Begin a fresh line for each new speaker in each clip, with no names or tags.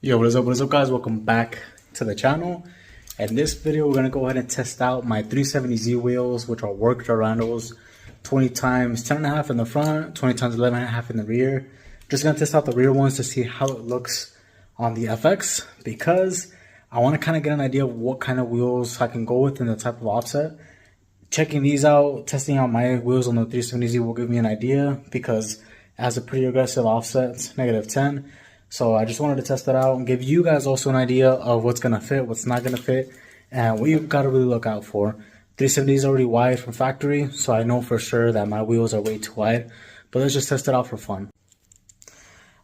Yo, what is up guys? Welcome back to the channel. In this video, we're going to go ahead and test out my 370Z wheels, which are work Durandos, 20 times 10.5 in the front, 20 times 11.5 in the rear. Just going to test out the rear ones to see how it looks on the FX, because I want to kind of get an idea of what kind of wheels I can go with and the type of offset. Checking these out, testing out my wheels on the 370Z will give me an idea, because it has a pretty aggressive offset, -10. So I just wanted to test it out and give you guys also an idea of what's going to fit, what's not going to fit, and what you've got to really look out for. 370 is already wide from factory, so I know for sure that my wheels are way too wide. But let's just test it out for fun.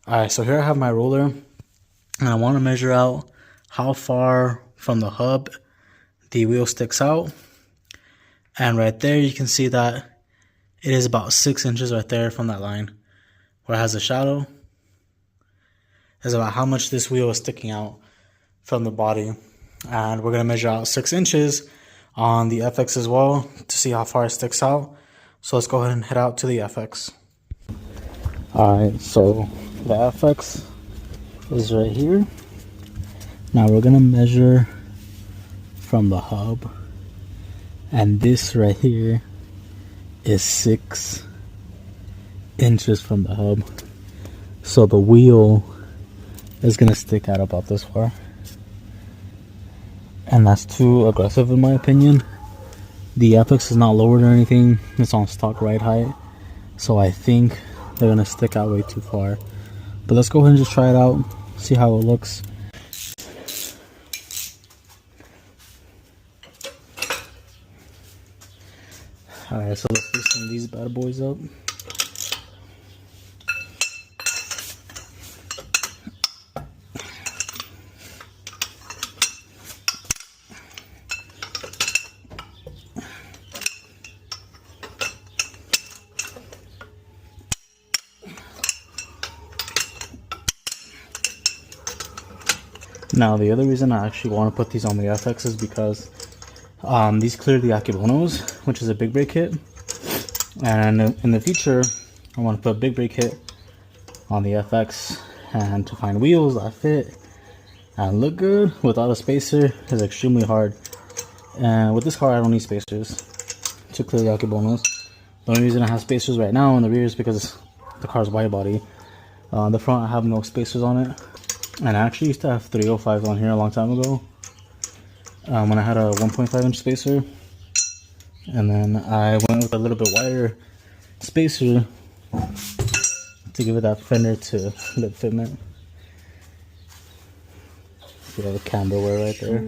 Alright, so here I have my ruler, and I want to measure out how far from the hub the wheel sticks out. And right there you can see that it is about 6 inches right there from that line where it has a shadow. Is about how much this wheel is sticking out from the body, and we're going to measure out 6 inches on the FX as well to see how far it sticks out. So let's go ahead and head out to the FX. Alright, so the FX is right here. Now we're going to measure from the hub, and this right here is 6 inches from the hub. So the wheel is gonna stick out about this far, and that's too aggressive in my opinion. The FX is not lowered or anything, it's on stock ride height, so I think they're gonna stick out way too far. But let's go ahead and just try it out, see how it looks. Alright, so let's loosen these bad boys up. Now the other reason I actually want to put these on the FX is because these clear the Akibonos, which is a big brake kit, and in the future I want to put a big brake kit on the FX, and to find wheels that fit and look good without a spacer is extremely hard. And with this car I don't need spacers to clear the Akibonos. The only reason I have spacers right now in the rear is because the car's wide body. The front I have no spacers on it. And I actually used to have 305s on here a long time ago, when I had a 1.5 inch spacer, and then I went with a little bit wider spacer to give it that fender to lip fitment. See all the camber wear right there.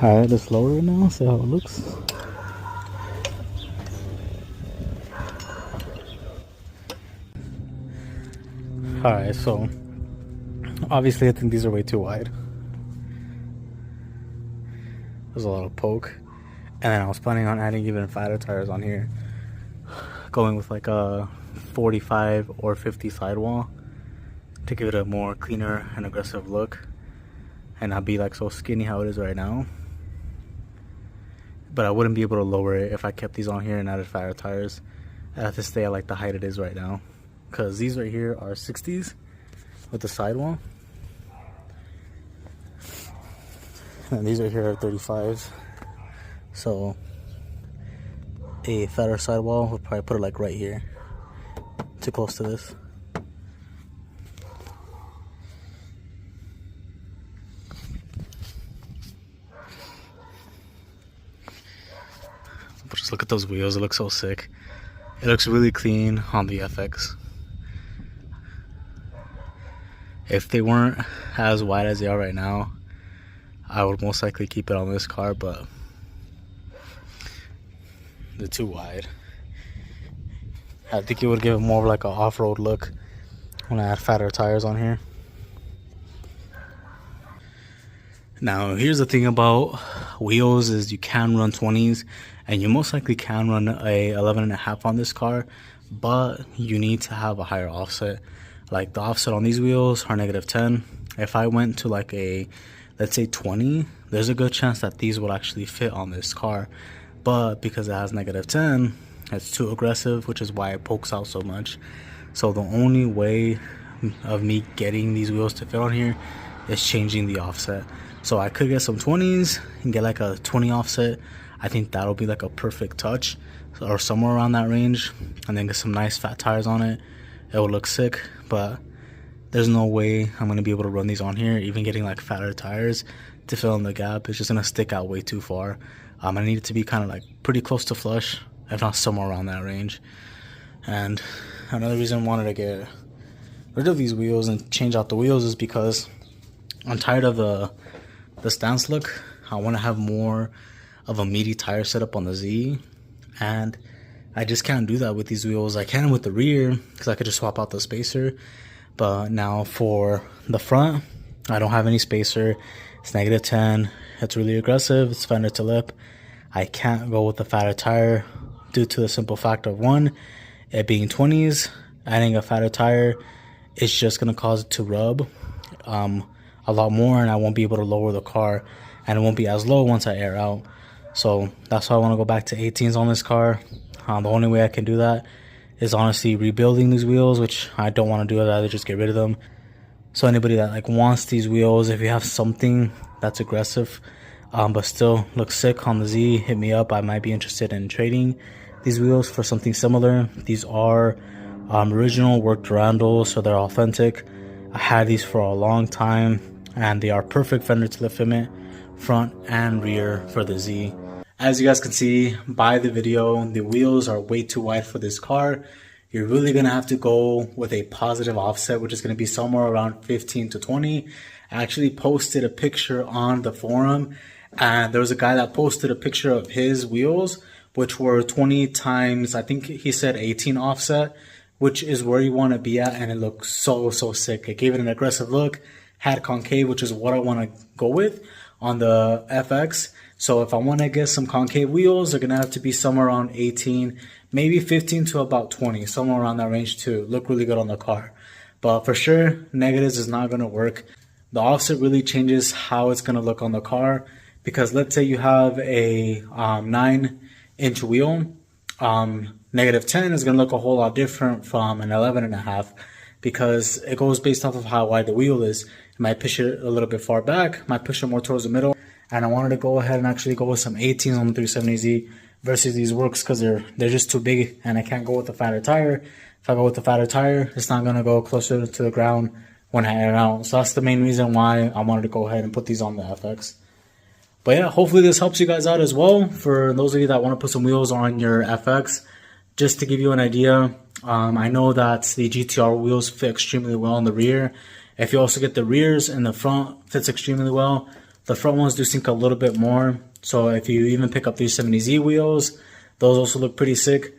Alright, let's lower it now, see how it looks. Alright, so obviously I think these are way too wide. There's a lot of poke. And then I was planning on adding even fatter tires on here. Going with like a 45 or 50 sidewall to give it a more cleaner and aggressive look. And not be like so skinny how it is right now. But I wouldn't be able to lower it if I kept these on here and added fatter tires. I'd have to stay at like the height it is right now. Because these right here are 60s with the sidewall. And these right here are 35s. So a fatter sidewall would probably put it like right here. Too close to this. But just look at those wheels, it looks so sick. It looks really clean on the FX. If they weren't as wide as they are right now, I would most likely keep it on this car, but they're too wide. I think it would give it more of like an off-road look when I add fatter tires on here. Now here's the thing about wheels is you can run 20s and you most likely can run a 11.5 on this car, but you need to have a higher offset. Like the offset on these wheels are -10. If I went to like a, let's say 20, there's a good chance that these will actually fit on this car. But because it has -10, it's too aggressive, which is why it pokes out so much. So the only way of me getting these wheels to fit on here is changing the offset. So I could get some 20s and get like a 20 offset. I think that'll be like a perfect touch, or somewhere around that range, and then get some nice fat tires on it. It would look sick, but there's no way I'm gonna be able to run these on here. Even getting like fatter tires to fill in the gap, it's just gonna stick out way too far. I need it to be kind of like pretty close to flush, if not somewhere around that range. And another reason I wanted to get rid of these wheels and change out the wheels is because I'm tired of the stance look. I want to have more of a meaty tire setup on the Z, and I just can't do that with these wheels. I can with the rear because I could just swap out the spacer, but now for the front I don't have any spacer. It's -10. It's really aggressive. It's fender to lip. I can't go with the fatter tire due to the simple fact of one, it being 20s. Adding a fatter tire is just going to cause it to rub a lot more, and I won't be able to lower the car, and it won't be as low once I air out. So that's why I want to go back to 18s on this car. The only way I can do that is honestly rebuilding these wheels, which I don't want to do. I'd rather just get rid of them. So anybody that like wants these wheels, if you have something that's aggressive but still looks sick on the Z, hit me up. I might be interested in trading these wheels for something similar. These are original worked Durandos, so they're authentic. I had these for a long time, and they are perfect fender to lip fitment, front and rear for the Z. As you guys can see by the video, the wheels are way too wide for this car. You're really gonna have to go with a positive offset, which is gonna be somewhere around 15 to 20. I actually posted a picture on the forum, and there was a guy that posted a picture of his wheels, which were 20 times, I think he said 18 offset, which is where you want to be at, and it looks so sick. It gave it an aggressive look, had concave, which is what I want to go with on the FX. So if I want to get some concave wheels, they're going to have to be somewhere around 18, maybe 15 to about 20, somewhere around that range to look really good on the car. But for sure, negatives is not going to work. The offset really changes how it's going to look on the car, because let's say you have a 9-inch wheel, -10 is going to look a whole lot different from an 11.5, because it goes based off of how wide the wheel is. It might push it a little bit far back, might push it more towards the middle. And I wanted to go ahead and actually go with some 18s on the 370Z versus these works, because they're just too big, and I can't go with the fatter tire. If I go with the fatter tire, it's not going to go closer to the ground when I air out. So that's the main reason why I wanted to go ahead and put these on the FX. But yeah, hopefully this helps you guys out as well. For those of you that want to put some wheels on your FX, just to give you an idea, I know that the GTR wheels fit extremely well in the rear. If you also get the rears and the front, fits extremely well. The front ones do sink a little bit more. So if you even pick up 370Z wheels, those also look pretty sick.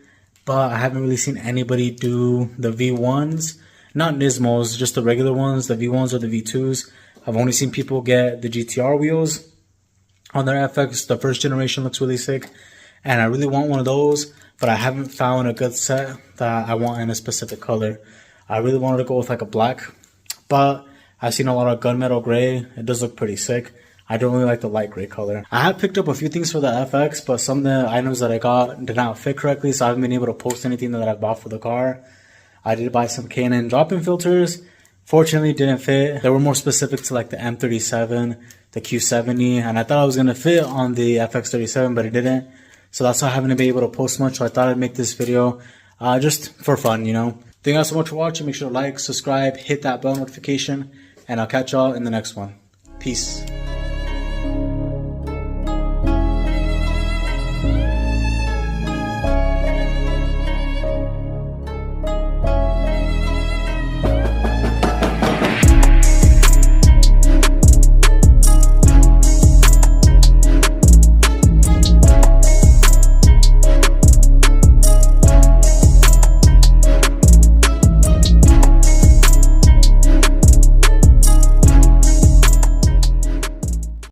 But I haven't really seen anybody do the V1s. Not Nismos, just the regular ones, the V1s or the V2s. I've only seen people get the GTR wheels on their FX. The first generation looks really sick. And I really want one of those, but I haven't found a good set that I want in a specific color. I really wanted to go with like a black, but I've seen a lot of gunmetal gray. It does look pretty sick. I don't really like the light gray color. I have picked up a few things for the FX, but some of the items that I got did not fit correctly, so I haven't been able to post anything that I bought for the car. I did buy some K&N drop-in filters. Fortunately, didn't fit. They were more specific to like the M37, the Q70, and I thought I was going to fit on the Fx37, but it didn't. So that's why I haven't been able to post much, so I thought I'd make this video just for fun, you know. Thank you guys so much for watching. Make sure to like, subscribe, hit that bell notification, and I'll catch y'all in the next one. Peace.